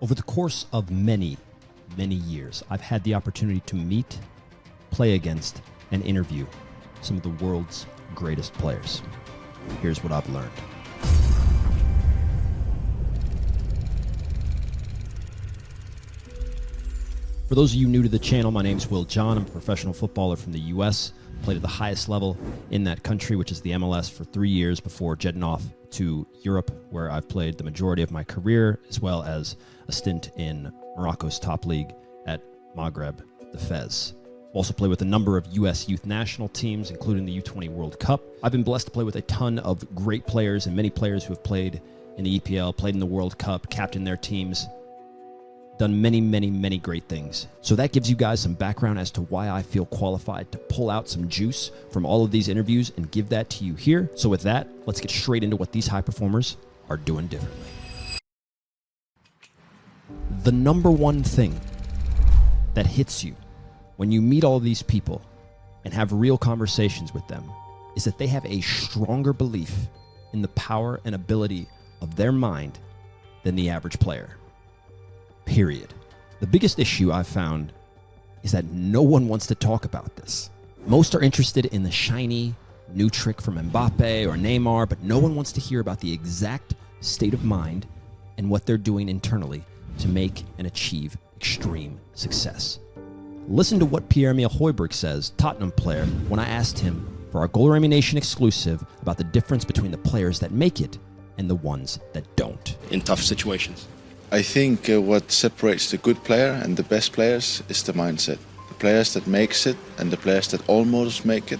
Over the course of many, many years, I've had the opportunity to meet, play against, and interview some of the world's greatest players. Here's what I've learned. For those of you new to the channel, my name is Will John. I'm a professional footballer from the US. Played at the highest level in that country, which is the MLS, for 3 years before jetting off to Europe, where I've played the majority of my career, as well as a stint in Morocco's top league at Maghreb, the Fez. Also played with a number of US youth national teams, including the U20 World Cup. I've been blessed to play with a ton of great players and many players who have played in the EPL, played in the World Cup, captained their teams, done many, many, many great things. So that gives you guys some background as to why I feel qualified to pull out some juice from all of these interviews and give that to you here. So with that, let's get straight into what these high performers are doing differently. The number one thing that hits you when you meet all of these people and have real conversations with them is that they have a stronger belief in the power and ability of their mind than the average player. Period. The biggest issue I've found is that no one wants to talk about this. Most are interested in the shiny new trick from Mbappe or Neymar, but no one wants to hear about the exact state of mind and what they're doing internally to make and achieve extreme success. Listen to what Pierre-Emile Højbjerg says, Tottenham player, when I asked him for our GOLUREMI Nation exclusive about the difference between the players that make it and the ones that don't. In tough situations. I think what separates the good player and the best players is the mindset. The players that makes it and the players that almost make it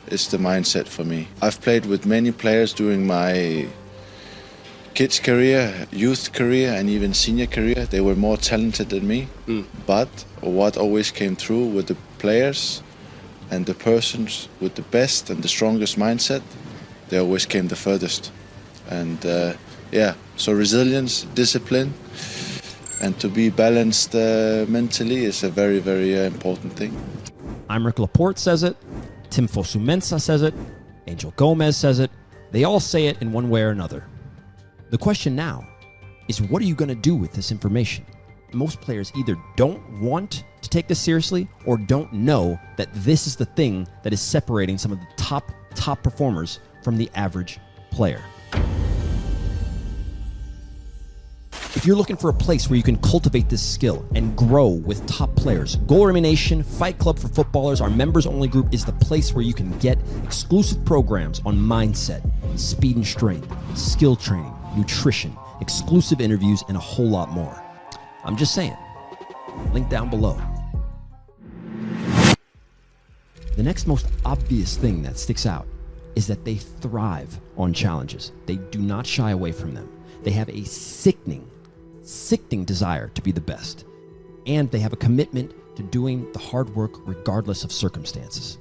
is the mindset for me. I've played with many players during my kids' career, youth career, and even senior career. They were more talented than me. But what always came through with the players and the persons with the best and the strongest mindset, they always came the furthest. And yeah, so resilience, discipline, and to be balanced mentally is a very, very important thing. Aymeric Laporte says it, Tim Fosu-Mensah says it, Angel Gomez says it. They all say it in one way or another. The question now is, what are you going to do with this information? Most players either don't want to take this seriously or don't know that this is the thing that is separating some of the top performers from the average player. If you're looking for a place where you can cultivate this skill and grow with top players, GOLUREMI Nation, Fight Club for Footballers, our members-only group, is the place where you can get exclusive programs on mindset, speed and strength, skill training, nutrition, exclusive interviews, and a whole lot more. I'm just saying. Link down below. The next most obvious thing that sticks out is that they thrive on challenges. They do not shy away from them. They have a sickening desire to be the best. And they have a commitment to doing the hard work regardless of circumstances.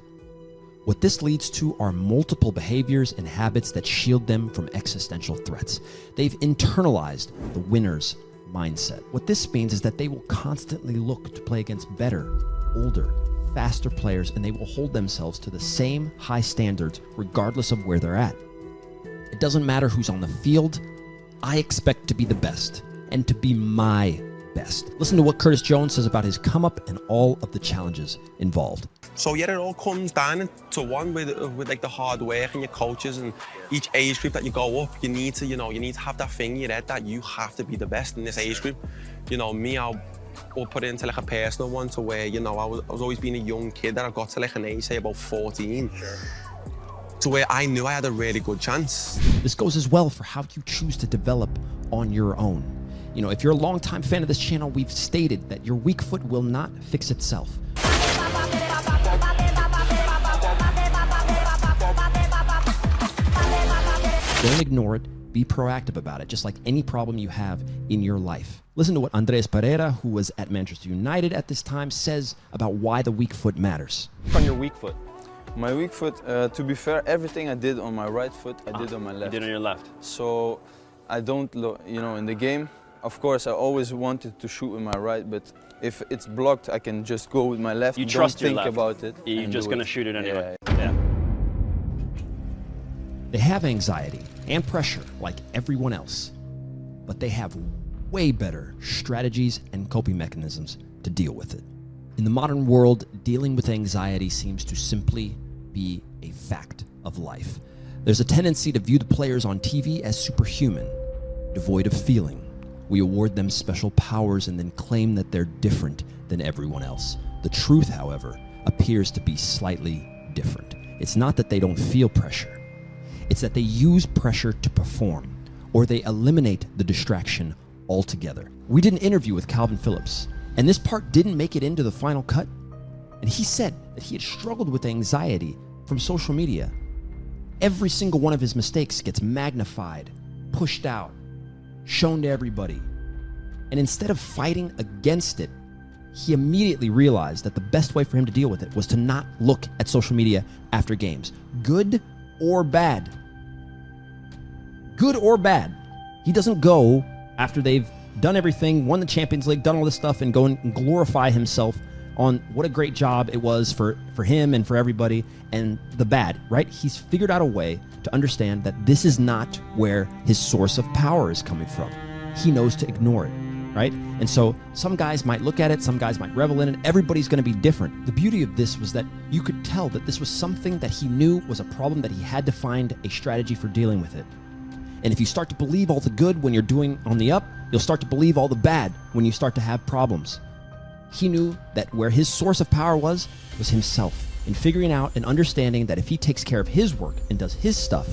What this leads to are multiple behaviors and habits that shield them from existential threats. They've internalized the winner's mindset. What this means is that they will constantly look to play against better, older, faster players, and they will hold themselves to the same high standards regardless of where they're at. It doesn't matter who's on the field. I expect to be the best and to be my best. Listen to what Curtis Jones says about his come up and all of the challenges involved. So yeah, it all comes down to one with like the hard work and your coaches and each age group that you go up, you need to have that thing in your head that you have to be the best in this age group. You know, me, I'll put it into like a personal one to where, you know, I was always being a young kid that I got to like an age, say about 14. To where I knew I had a really good chance. This goes as well for how you choose to develop on your own. You know, if you're a longtime fan of this channel, we've stated that your weak foot will not fix itself. Don't ignore it. Be proactive about it, just like any problem you have in your life. Listen to what Andres Pereira, who was at Manchester United at this time, says about why the weak foot matters. On your weak foot. My weak foot, to be fair, everything I did on my right foot, I did on my left. You did on your left. So I don't, you know, in the game, of course, I always wanted to shoot with my right, but if it's blocked, I can just go with my left. You trust your left. Don't think about it. You're just going to shoot it anyway. Yeah. They have anxiety and pressure like everyone else, but they have way better strategies and coping mechanisms to deal with it. In the modern world, dealing with anxiety seems to simply be a fact of life. There's a tendency to view the players on TV as superhuman, devoid of feeling. We award them special powers and then claim that they're different than everyone else. The truth, however, appears to be slightly different. It's not that they don't feel pressure. It's that they use pressure to perform, or they eliminate the distraction altogether. We did an interview with Calvin Phillips, and this part didn't make it into the final cut. And he said that he had struggled with anxiety from social media. Every single one of his mistakes gets magnified, pushed out, shown to everybody. And instead of fighting against it, he immediately realized that the best way for him to deal with it was to not look at social media after games, good or bad. Good or bad. He doesn't go after they've done everything, won the Champions League, done all this stuff, and go and glorify himself on what a great job it was for him and for everybody, and the bad, right? He's figured out a way to understand that this is not where his source of power is coming from. He knows to ignore it, right? And so some guys might look at it, some guys might revel in it, everybody's gonna be different. The beauty of this was that you could tell that this was something that he knew was a problem, that he had to find a strategy for dealing with it. And if you start to believe all the good when you're doing on the up, you'll start to believe all the bad when you start to have problems. He knew that where his source of power was himself, in figuring out and understanding that if he takes care of his work and does his stuff,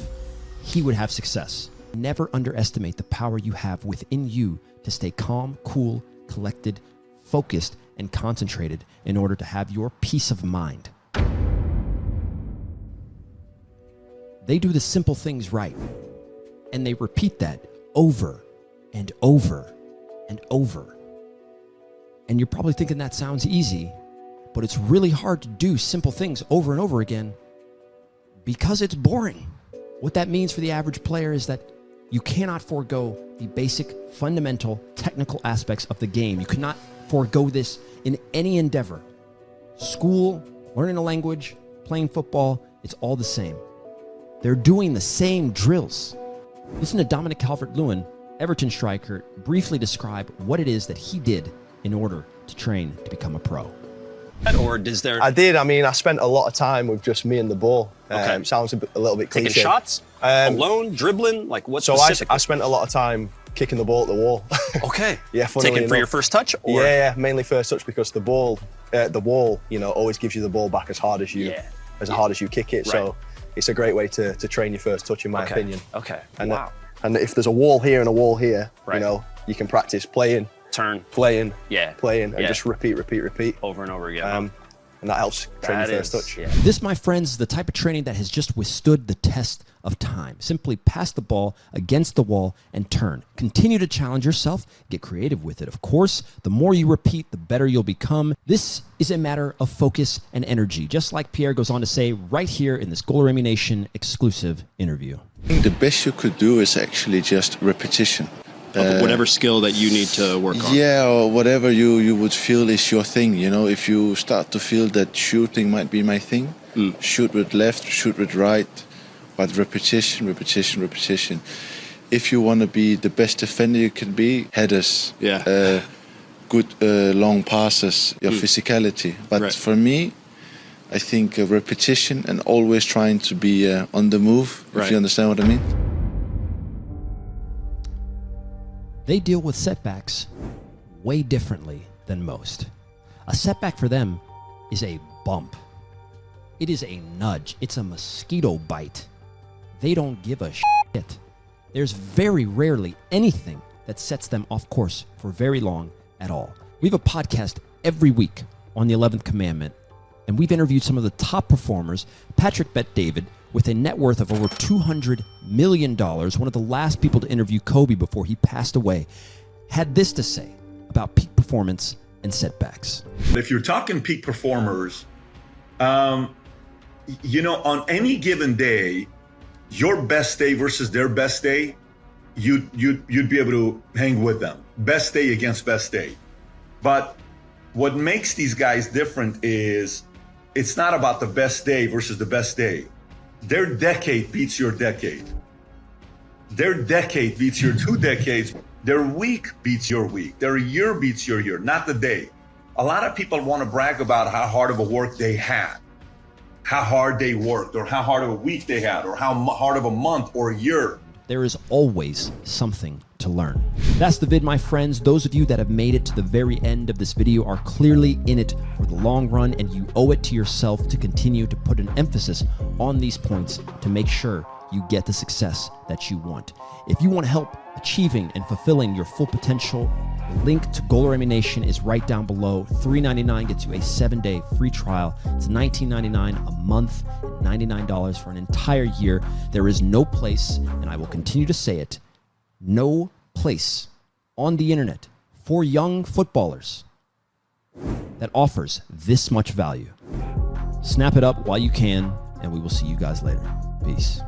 he would have success. Never underestimate the power you have within you to stay calm, cool, collected, focused, and concentrated in order to have your peace of mind. They do the simple things right, and they repeat that over and over and over. And you're probably thinking that sounds easy, but it's really hard to do simple things over and over again because it's boring. What that means for the average player is that you cannot forego the basic, fundamental, technical aspects of the game. You cannot forego this in any endeavor. School, learning a language, playing football, it's all the same. They're doing the same drills. Listen to Dominic Calvert-Lewin, Everton striker, briefly describe what it is that he did in order to train to become a pro. Or is there... I did. I mean, I spent a lot of time with just me and the ball. Okay. Sounds a little bit cliche. Taking shots? Alone? Dribbling? Like, what specifically? I spent a lot of time kicking the ball at the wall. Okay. Yeah, taking enough. For your first touch? Or? Yeah, mainly first touch, because the wall, you know, always gives you the ball back as hard as you kick it. Right. So it's a great way to train your first touch, in my opinion. Okay. And wow. And if there's a wall here and a wall here, right. you know, you can practice playing, playing, and just repeat. Over and over again. And that helps train your first touch. Yeah. This, my friends, is the type of training that has just withstood the test of time. Simply pass the ball against the wall and turn. Continue to challenge yourself. Get creative with it. Of course, the more you repeat, the better you'll become. This is a matter of focus and energy, just like Pierre goes on to say right here in this GOLUREMI Nation exclusive interview. I think the best you could do is actually just repetition. Whatever skill that you need to work on. Yeah, or whatever you would feel is your thing. You know, if you start to feel that shooting might be my thing, shoot with left, shoot with right, but repetition. If you want to be the best defender you can be, headers, good long passes, your physicality. But for me, I think repetition and always trying to be on the move, if you understand what I mean. They deal with setbacks way differently than most. A setback for them is a bump. It is a nudge. It's a mosquito bite. They don't give a shit. There's very rarely anything that sets them off course for very long at all. We have a podcast every week on the 11th Commandment, and we've interviewed some of the top performers. Patrick Bet-David, with a net worth of over $200 million, one of the last people to interview Kobe before he passed away, had this to say about peak performance and setbacks. If you're talking peak performers, you know, on any given day, your best day versus their best day, you'd be able to hang with them. Best day against best day. But what makes these guys different is it's not about the best day versus the best day. Their decade beats your decade. Their decade beats your 2 decades. Their week beats your week. Their year beats your year, not the day. A lot of people want to brag about how hard of a work they had, how hard they worked, or how hard of a week they had, or how hard of a month or a year. There is always something to learn. That's the vid, my friends. Those of you that have made it to the very end of this video are clearly in it for the long run, and you owe it to yourself to continue to put an emphasis on these points to make sure you get the success that you want. If you want help achieving and fulfilling your full potential, the link to GOLUREMI Nation is right down below. $3.99 gets you a 7-day free trial. It's $19.99 a month and $99 for an entire year. There is no place, and I will continue to say it, no place on the internet for young footballers that offers this much value. Snap it up while you can, and we will see you guys later. Peace.